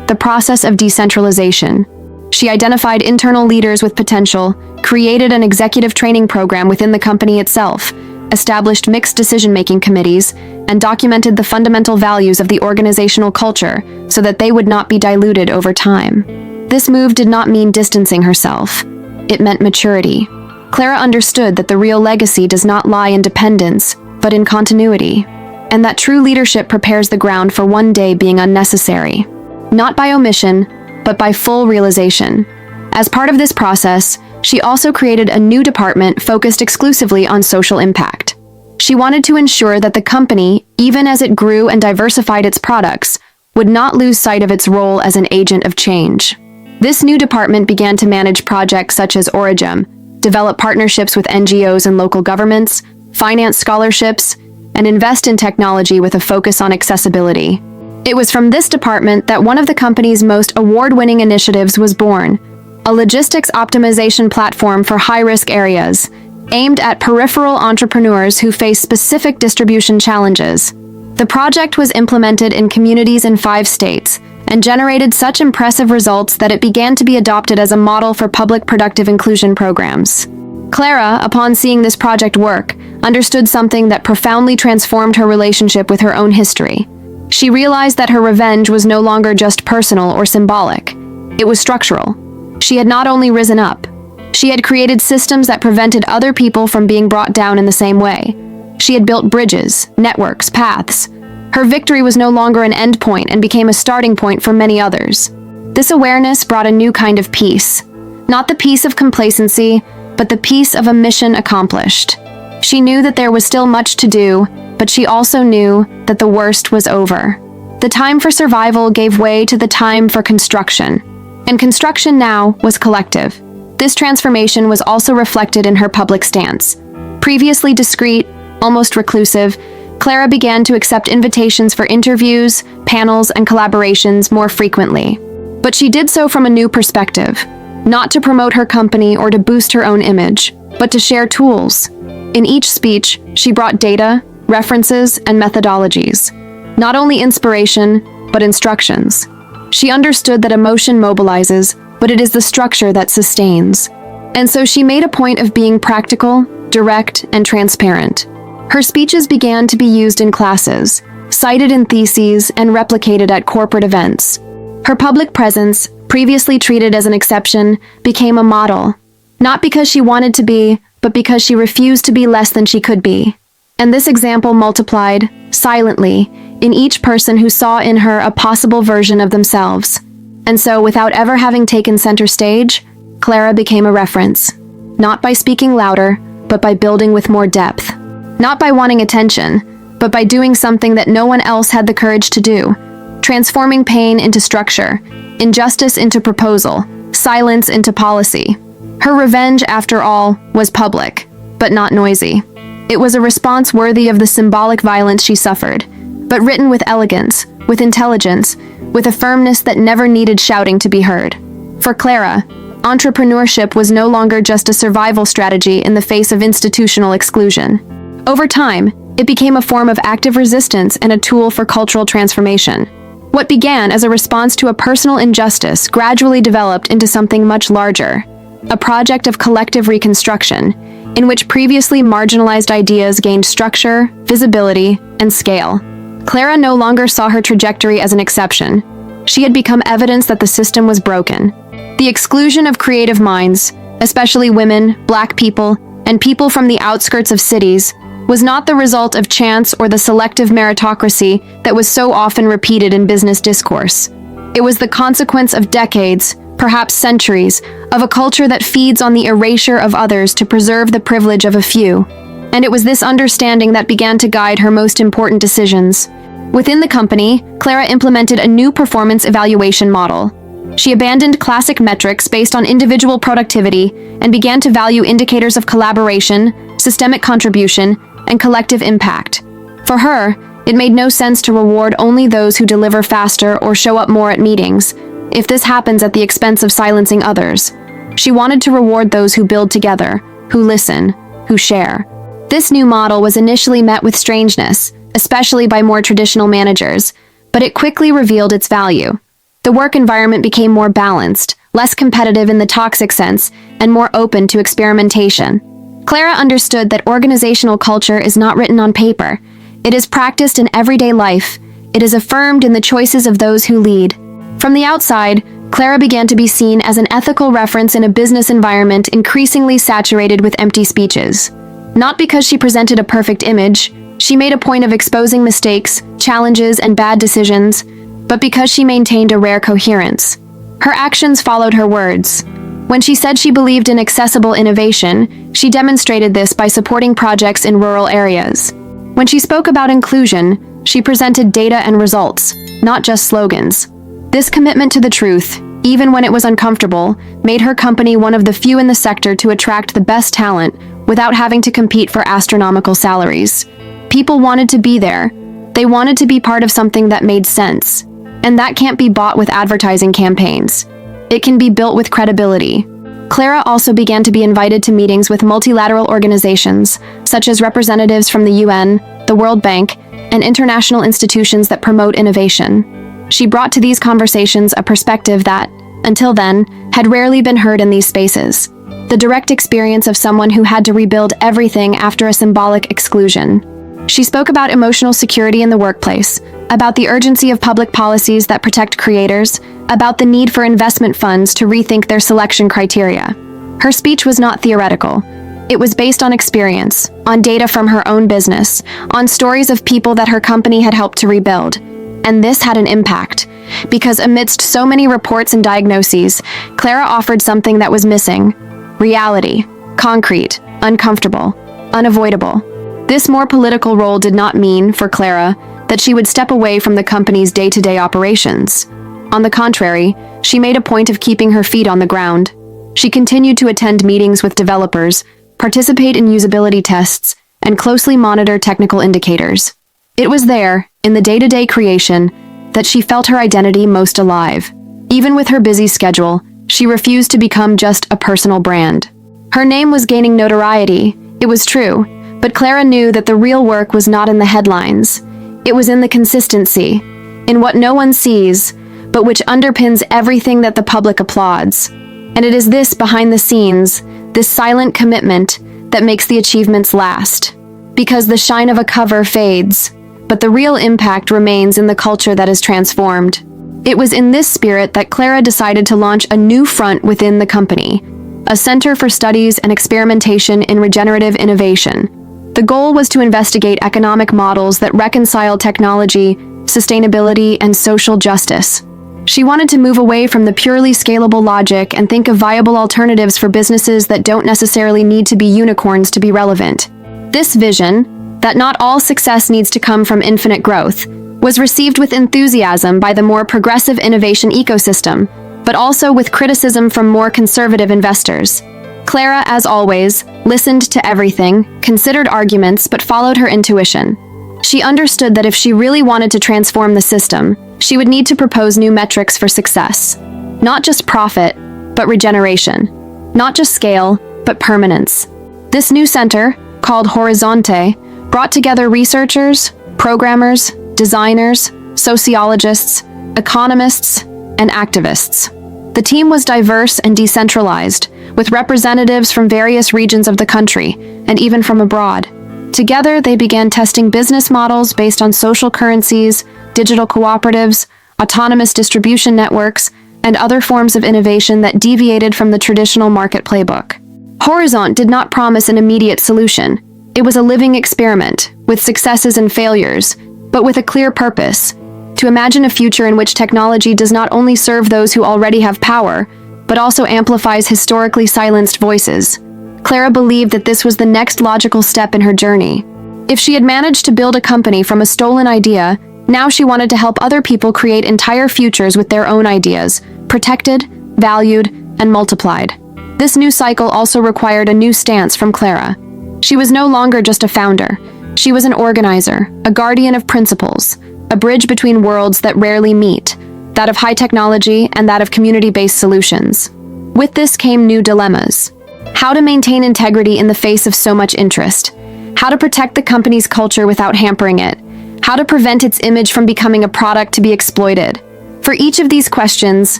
the process of decentralization. She identified internal leaders with potential, created an executive training program within the company itself, established mixed decision-making committees, and documented the fundamental values of the organizational culture so that they would not be diluted over time. This move did not mean distancing herself. It meant maturity. Clara understood that the real legacy does not lie in dependence, but in continuity, and that true leadership prepares the ground for one day being unnecessary, not by omission, but by full realization. As part of this process, she also created a new department focused exclusively on social impact. She wanted to ensure that the company, even as it grew and diversified its products, would not lose sight of its role as an agent of change. This new department began to manage projects such as Origem, develop partnerships with NGOs and local governments, finance scholarships, and invest in technology with a focus on accessibility. It was from this department that one of the company's most award-winning initiatives was born, a logistics optimization platform for high-risk areas, aimed at peripheral entrepreneurs who face specific distribution challenges. The project was implemented in communities in 5 states and generated such impressive results that it began to be adopted as a model for public productive inclusion programs. Clara, upon seeing this project work, understood something that profoundly transformed her relationship with her own history. She realized that her revenge was no longer just personal or symbolic. It was structural. She had not only risen up, she had created systems that prevented other people from being brought down in the same way. She had built bridges, networks, paths. Her victory was no longer an endpoint and became a starting point for many others. This awareness brought a new kind of peace. Not the peace of complacency, but the peace of a mission accomplished. She knew that there was still much to do, but she also knew that the worst was over. The time for survival gave way to the time for construction. And construction now was collective. This transformation was also reflected in her public stance. Previously discreet, almost reclusive, Clara began to accept invitations for interviews, panels, and collaborations more frequently. But she did so from a new perspective, not to promote her company or to boost her own image, but to share tools. In each speech, she brought data, references, and methodologies. Not only inspiration, but instructions. She understood that emotion mobilizes, but it is the structure that sustains. And so she made a point of being practical, direct, and transparent. Her speeches began to be used in classes, cited in theses, and replicated at corporate events. Her public presence, previously treated as an exception, became a model. Not because she wanted to be, but because she refused to be less than she could be. And this example multiplied, silently, in each person who saw in her a possible version of themselves. And so, without ever having taken center stage, Clara became a reference. Not by speaking louder, but by building with more depth. Not by wanting attention, but by doing something that no one else had the courage to do. Transforming pain into structure, injustice into proposal, silence into policy. Her revenge, after all, was public, but not noisy. It was a response worthy of the symbolic violence she suffered, but written with elegance, with intelligence, with a firmness that never needed shouting to be heard. For Clara, entrepreneurship was no longer just a survival strategy in the face of institutional exclusion. Over time, it became a form of active resistance and a tool for cultural transformation. What began as a response to a personal injustice gradually developed into something much larger, a project of collective reconstruction, in which previously marginalized ideas gained structure, visibility, and scale. Clara no longer saw her trajectory as an exception. She had become evidence that the system was broken. The exclusion of creative minds, especially women, Black people, and people from the outskirts of cities, was not the result of chance or the selective meritocracy that was so often repeated in business discourse. It was the consequence of decades, perhaps centuries, of a culture that feeds on the erasure of others to preserve the privilege of a few. And it was this understanding that began to guide her most important decisions. Within the company, Clara implemented a new performance evaluation model. She abandoned classic metrics based on individual productivity and began to value indicators of collaboration, systemic contribution, and collective impact. For her, it made no sense to reward only those who deliver faster or show up more at meetings, if this happens at the expense of silencing others. She wanted to reward those who build together, who listen, who share. This new model was initially met with strangeness, especially by more traditional managers, but it quickly revealed its value. The work environment became more balanced, less competitive in the toxic sense, and more open to experimentation. Clara understood that organizational culture is not written on paper. It is practiced in everyday life. It is affirmed in the choices of those who lead. From the outside, Clara began to be seen as an ethical reference in a business environment increasingly saturated with empty speeches. Not because she presented a perfect image, she made a point of exposing mistakes, challenges, and bad decisions, but because she maintained a rare coherence. Her actions followed her words. When she said she believed in accessible innovation, she demonstrated this by supporting projects in rural areas. When she spoke about inclusion, she presented data and results, not just slogans. This commitment to the truth, even when it was uncomfortable, made her company one of the few in the sector to attract the best talent without having to compete for astronomical salaries. People wanted to be there. They wanted to be part of something that made sense. And that can't be bought with advertising campaigns. It can be built with credibility. Clara also began to be invited to meetings with multilateral organizations, such as representatives from the UN, the World Bank, and international institutions that promote innovation. She brought to these conversations a perspective that, until then, had rarely been heard in these spaces. The direct experience of someone who had to rebuild everything after a symbolic exclusion. She spoke about emotional security in the workplace, about the urgency of public policies that protect creators, about the need for investment funds to rethink their selection criteria. Her speech was not theoretical. It was based on experience, on data from her own business, on stories of people that her company had helped to rebuild. And this had an impact, because amidst so many reports and diagnoses, Clara offered something that was missing: reality, concrete, uncomfortable, unavoidable. This more political role did not mean, for Clara, that she would step away from the company's day-to-day operations. On the contrary, she made a point of keeping her feet on the ground. She continued to attend meetings with developers, participate in usability tests, and closely monitor technical indicators. It was there, in the day-to-day creation, that she felt her identity most alive. Even with her busy schedule, she refused to become just a personal brand. Her name was gaining notoriety, it was true, but Clara knew that the real work was not in the headlines. It was in the consistency, in what no one sees, but which underpins everything that the public applauds. And it is this behind the scenes, this silent commitment, that makes the achievements last. Because the shine of a cover fades, but the real impact remains in the culture that is transformed. It was in this spirit that Clara decided to launch a new front within the company, a center for studies and experimentation in regenerative innovation. The goal was to investigate economic models that reconcile technology, sustainability, and social justice. She wanted to move away from the purely scalable logic and think of viable alternatives for businesses that don't necessarily need to be unicorns to be relevant. This vision, that not all success needs to come from infinite growth, was received with enthusiasm by the more progressive innovation ecosystem, but also with criticism from more conservative investors. Clara, as always, listened to everything, considered arguments, but followed her intuition. She understood that if she really wanted to transform the system, she would need to propose new metrics for success. Not just profit, but regeneration. Not just scale, but permanence. This new center, called Horizonte, brought together researchers, programmers, designers, sociologists, economists, and activists. The team was diverse and decentralized, with representatives from various regions of the country, and even from abroad. Together, they began testing business models based on social currencies, digital cooperatives, autonomous distribution networks, and other forms of innovation that deviated from the traditional market playbook. Horizont did not promise an immediate solution. It was a living experiment, with successes and failures, but with a clear purpose: to imagine a future in which technology does not only serve those who already have power, but also amplifies historically silenced voices. Clara believed that this was the next logical step in her journey. If she had managed to build a company from a stolen idea, now she wanted to help other people create entire futures with their own ideas, protected, valued, and multiplied. This new cycle also required a new stance from Clara. She was no longer just a founder. She was an organizer, a guardian of principles, a bridge between worlds that rarely meet, that of high technology and that of community-based solutions. With this came new dilemmas. How to maintain integrity in the face of so much interest. How to protect the company's culture without hampering it. How to prevent its image from becoming a product to be exploited. For each of these questions,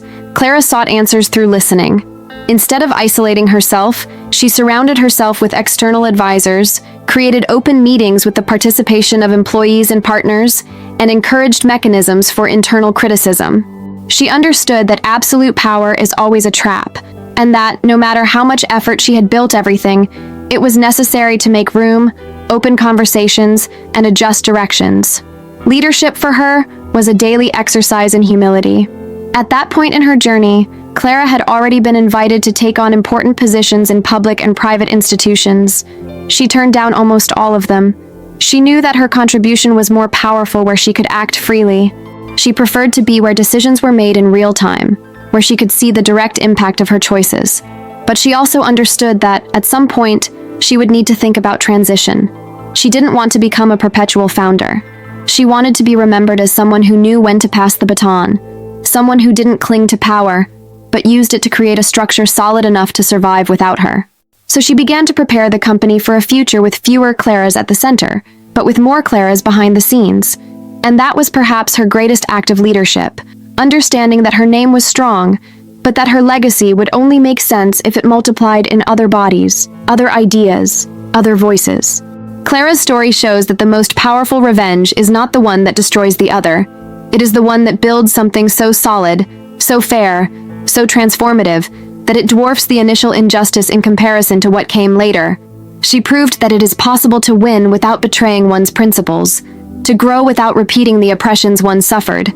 Clara sought answers through listening. Instead of isolating herself, she surrounded herself with external advisors, created open meetings with the participation of employees and partners, and encouraged mechanisms for internal criticism. She understood that absolute power is always a trap, and that, no matter how much effort she had built everything, it was necessary to make room, open conversations, and adjust directions. Leadership for her was a daily exercise in humility. At that point in her journey, Clara had already been invited to take on important positions in public and private institutions. She turned down almost all of them. She knew that her contribution was more powerful where she could act freely. She preferred to be where decisions were made in real time, where she could see the direct impact of her choices. But she also understood that, at some point, she would need to think about transition. She didn't want to become a perpetual founder. She wanted to be remembered as someone who knew when to pass the baton, someone who didn't cling to power, but used it to create a structure solid enough to survive without her. So she began to prepare the company for a future with fewer Claras at the center, but with more Claras behind the scenes. And that was perhaps her greatest act of leadership, understanding that her name was strong, but that her legacy would only make sense if it multiplied in other bodies, other ideas, other voices. Clara's story shows that the most powerful revenge is not the one that destroys the other. It is the one that builds something so solid, so fair, so transformative, that it dwarfs the initial injustice in comparison to what came later. She proved that it is possible to win without betraying one's principles, to grow without repeating the oppressions one suffered,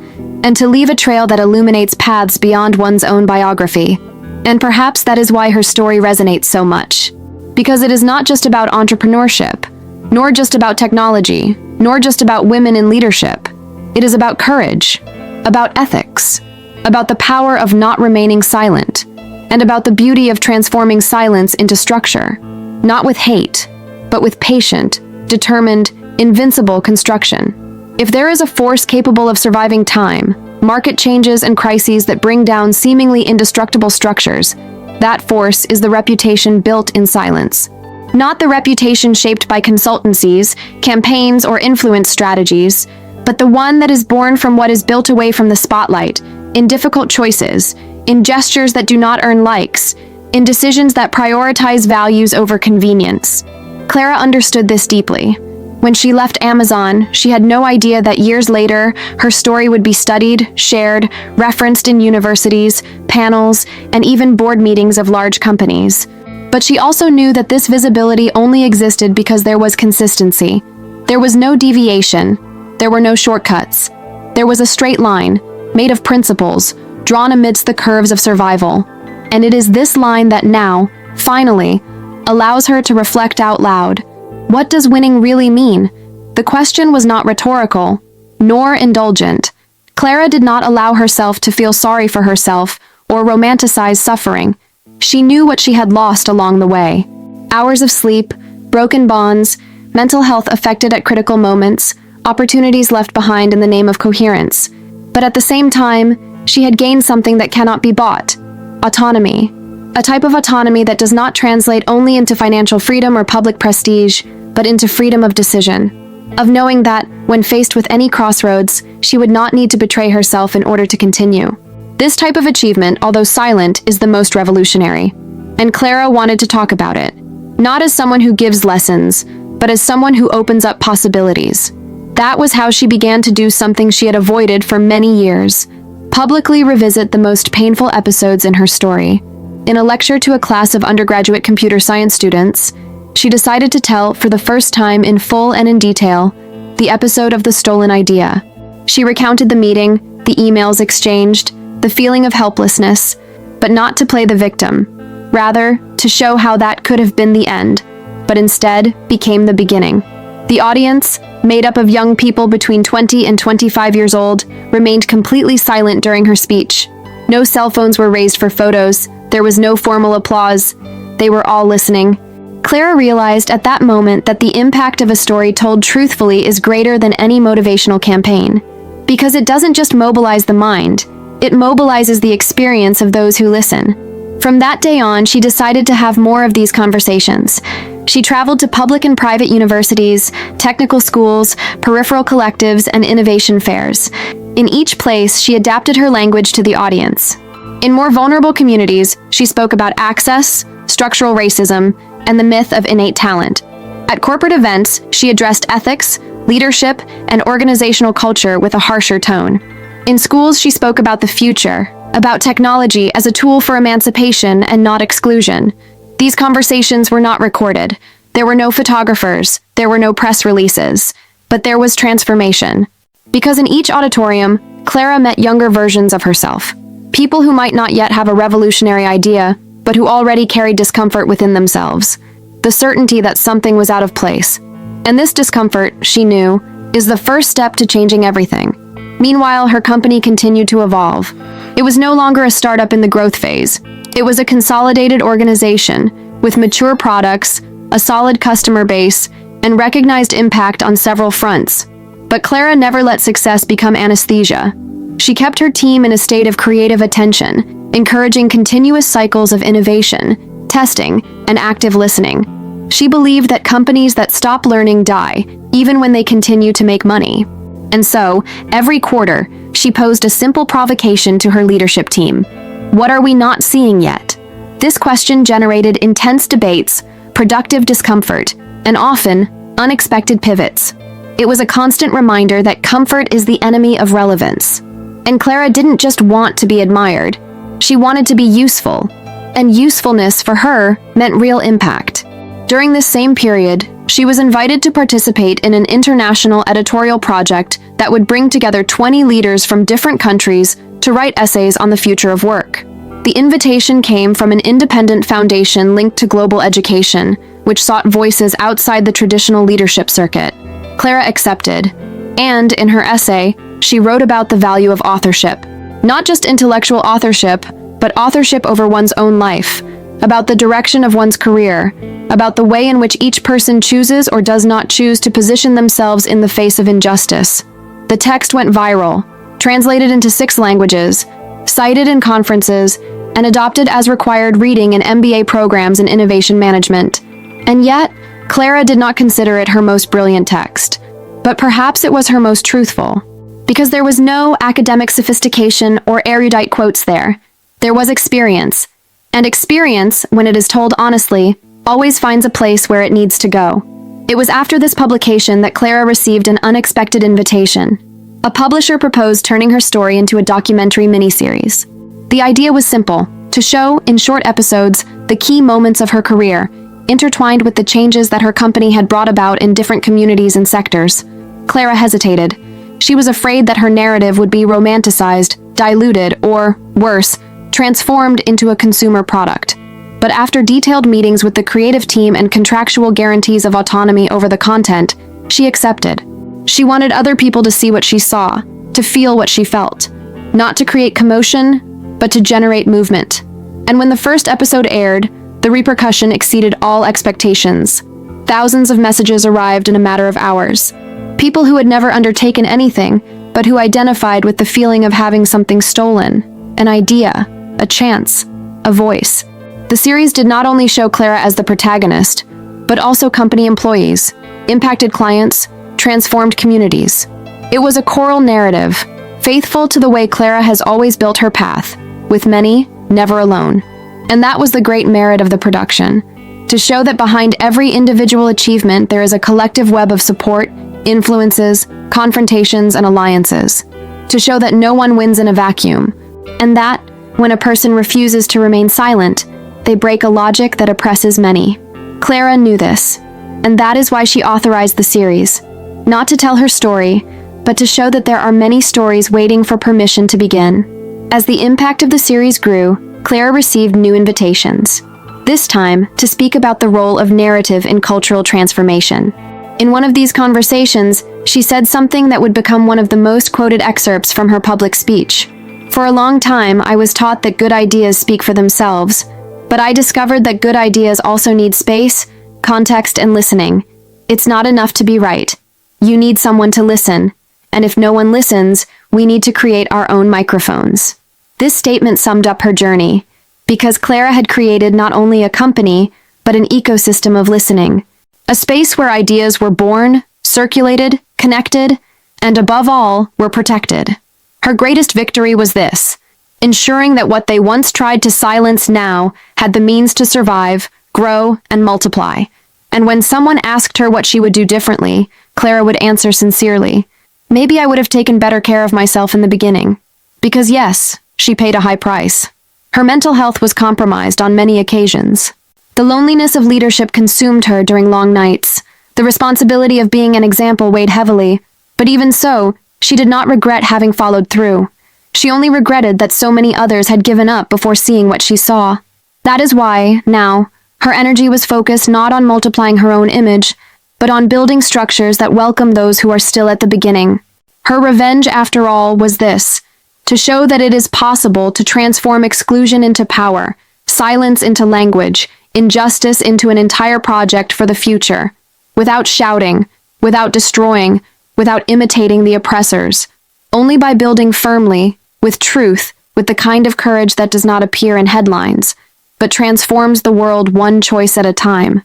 and to leave a trail that illuminates paths beyond one's own biography. And perhaps that is why her story resonates so much. Because it is not just about entrepreneurship, nor just about technology, nor just about women in leadership. It is about courage, about ethics, about the power of not remaining silent, and about the beauty of transforming silence into structure, not with hate, but with patient, determined, invincible construction. If there is a force capable of surviving time, market changes, and crises that bring down seemingly indestructible structures, that force is the reputation built in silence. Not the reputation shaped by consultancies, campaigns, or influence strategies, but the one that is born from what is built away from the spotlight, in difficult choices, in gestures that do not earn likes, in decisions that prioritize values over convenience. Clara understood this deeply. When she left Amazon, she had no idea that years later, her story would be studied, shared, referenced in universities, panels, and even board meetings of large companies. But she also knew that this visibility only existed because there was consistency. There was no deviation. There were no shortcuts. There was a straight line, made of principles, drawn amidst the curves of survival. And it is this line that now, finally, allows her to reflect out loud. What does winning really mean? The question was not rhetorical, nor indulgent. Clara did not allow herself to feel sorry for herself or romanticize suffering. She knew what she had lost along the way. Hours of sleep, broken bonds, mental health affected at critical moments, opportunities left behind in the name of coherence. But at the same time, she had gained something that cannot be bought: autonomy. A type of autonomy that does not translate only into financial freedom or public prestige, but into freedom of decision. Of knowing that, when faced with any crossroads, she would not need to betray herself in order to continue. This type of achievement, although silent, is the most revolutionary. And Clara wanted to talk about it. Not as someone who gives lessons, but as someone who opens up possibilities. That was how she began to do something she had avoided for many years: publicly revisit the most painful episodes in her story. In a lecture to a class of undergraduate computer science students, she decided to tell, for the first time in full and in detail, the episode of the stolen idea. She recounted the meeting, the emails exchanged, the feeling of helplessness, but not to play the victim. Rather, to show how that could have been the end, but instead became the beginning. The audience, made up of young people between 20 and 25 years old, remained completely silent during her speech. No cell phones were raised for photos, there was no formal applause. They were all listening. Clara realized at that moment that the impact of a story told truthfully is greater than any motivational campaign. Because it doesn't just mobilize the mind, it mobilizes the experience of those who listen. From that day on, she decided to have more of these conversations. She traveled to public and private universities, technical schools, peripheral collectives, and innovation fairs. In each place, she adapted her language to the audience. In more vulnerable communities, she spoke about access, structural racism, and the myth of innate talent. At corporate events, she addressed ethics, leadership, and organizational culture with a harsher tone. In schools, she spoke about the future, about technology as a tool for emancipation and not exclusion. These conversations were not recorded. There were no photographers, there were no press releases, but there was transformation. Because in each auditorium, Clara met younger versions of herself. People who might not yet have a revolutionary idea, but who already carried discomfort within themselves. The certainty that something was out of place. And this discomfort, she knew, is the first step to changing everything. Meanwhile, her company continued to evolve. It was no longer a startup in the growth phase. It was a consolidated organization with mature products, a solid customer base, and recognized impact on several fronts. But Clara never let success become anesthesia. She kept her team in a state of creative attention, encouraging continuous cycles of innovation, testing, and active listening. She believed that companies that stop learning die, even when they continue to make money. And so, every quarter, she posed a simple provocation to her leadership team. What are we not seeing yet? This question generated intense debates, productive discomfort, and often, unexpected pivots. It was a constant reminder that comfort is the enemy of relevance. And Clara didn't just want to be admired. She wanted to be useful. And usefulness for her meant real impact. During this same period, she was invited to participate in an international editorial project that would bring together 20 leaders from different countries to write essays on the future of work. The invitation came from an independent foundation linked to global education, which sought voices outside the traditional leadership circuit. Clara accepted, and in her essay, she wrote about the value of authorship. Not just intellectual authorship, but authorship over one's own life, about the direction of one's career, about the way in which each person chooses or does not choose to position themselves in the face of injustice. The text went viral, translated into 6 languages, cited in conferences, and adopted as required reading in MBA programs in innovation management. And yet, Clara did not consider it her most brilliant text. But perhaps it was her most truthful. Because there was no academic sophistication or erudite quotes there. There was experience. And experience, when it is told honestly, always finds a place where it needs to go. It was after this publication that Clara received an unexpected invitation. A publisher proposed turning her story into a documentary miniseries. The idea was simple, to show, in short episodes, the key moments of her career, intertwined with the changes that her company had brought about in different communities and sectors. Clara hesitated. She was afraid that her narrative would be romanticized, diluted, or, worse, transformed into a consumer product. But after detailed meetings with the creative team and contractual guarantees of autonomy over the content, she accepted. She wanted other people to see what she saw, to feel what she felt. Not to create commotion, but to generate movement. And when the first episode aired, the repercussion exceeded all expectations. Thousands of messages arrived in a matter of hours. People who had never undertaken anything, but who identified with the feeling of having something stolen, an idea, a chance, a voice. The series did not only show Clara as the protagonist, but also company employees, impacted clients, transformed communities. It was a choral narrative, faithful to the way Clara has always built her path, with many, never alone. And that was the great merit of the production, to show that behind every individual achievement there is a collective web of support, influences, confrontations, and alliances. To show that no one wins in a vacuum, and that, when a person refuses to remain silent, they break a logic that oppresses many. Clara knew this, and that is why she authorized the series. Not to tell her story, but to show that there are many stories waiting for permission to begin. As the impact of the series grew, Clara received new invitations. This time, to speak about the role of narrative in cultural transformation. In one of these conversations, she said something that would become one of the most quoted excerpts from her public speech. For a long time, I was taught that good ideas speak for themselves, but I discovered that good ideas also need space, context, and listening. It's not enough to be right. You need someone to listen, and if no one listens, we need to create our own microphones. This statement summed up her journey, because Clara had created not only a company, but an ecosystem of listening. A space where ideas were born, circulated, connected, and above all, were protected. Her greatest victory was this: ensuring that what they once tried to silence now had the means to survive, grow, and multiply. And when someone asked her what she would do differently, Clara would answer sincerely, "Maybe I would have taken better care of myself in the beginning." Because yes, she paid a high price. Her mental health was compromised on many occasions. The loneliness of leadership consumed her during long nights. The responsibility of being an example weighed heavily, but even so, she did not regret having followed through. She only regretted that so many others had given up before seeing what she saw. That is why, now, her energy was focused not on multiplying her own image, but on building structures that welcome those who are still at the beginning. Her revenge, after all, was this: to show that it is possible to transform exclusion into power, silence into language, injustice into an entire project for the future, without shouting, without destroying, without imitating the oppressors, only by building firmly, with truth, with the kind of courage that does not appear in headlines, but transforms the world one choice at a time.